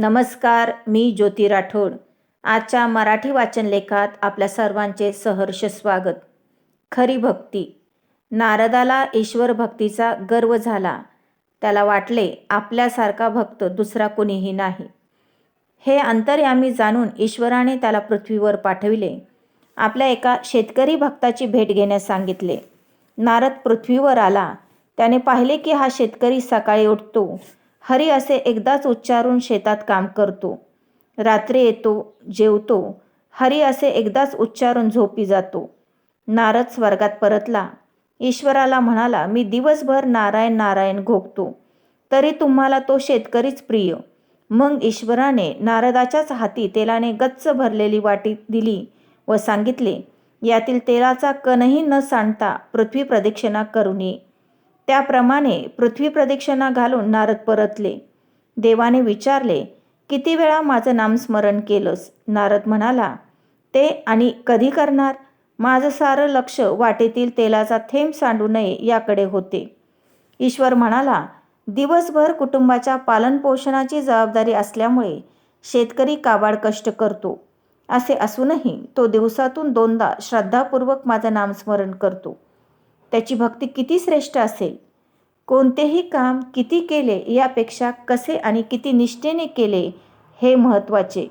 नमस्कार, मी ज्योती राठोड. आजच्या मराठी वाचन लेखात आपल्या सर्वांचे सहर्ष स्वागत. खरी भक्ती. नारदाला ईश्वर भक्तीचा गर्व झाला. त्याला वाटले आपल्यासारखा भक्त दुसरा कोणीही नाही. हे अंतर्यामी जाणून ईश्वराने त्याला पृथ्वीवर पाठविले. आपल्या एका शेतकरी भक्ताची भेट घेण्यास सांगितले. नारद पृथ्वीवर आला. त्याने पाहिले की हा शेतकरी सकाळी उठतो, हरी असे एकदाच उच्चारून शेतात काम करतो. रात्री येतो, जेवतो, हरी असे एकदाच उच्चारून झोपी जातो. नारद स्वर्गात परतला. ईश्वराला म्हणाला, मी दिवसभर नारायण नारायण घोकतो, तरी तुम्हाला तो शेतकरीच प्रिय. मग ईश्वराने नारदाच्याच हाती तेलाने गच्च भरलेली वाटी दिली व सांगितले, यातील तेलाचा कणही न सांडता पृथ्वी प्रदक्षिणा करून ये. त्याप्रमाणे पृथ्वी प्रदक्षिणा घालून नारद परतले. देवाने विचारले, किती वेळा माझं नामस्मरण केलंस? नारद म्हणाला, ते आणि कधी करणार? माझं सारं लक्ष वाटेतील तेलाचा थेंब सांडू नये याकडे होते. ईश्वर म्हणाला, दिवसभर कुटुंबाच्या पालनपोषणाची जबाबदारी असल्यामुळे शेतकरी काबाड कष्ट करतो. असे असूनही तो दिवसातून 2दा श्रद्धापूर्वक माझं नामस्मरण करतो. त्याची भक्ती किती श्रेष्ठ असेल. कोणतेही काम किती केले यापेक्षा कसे आणि किती निष्ठेने केले हे महत्त्वाचे.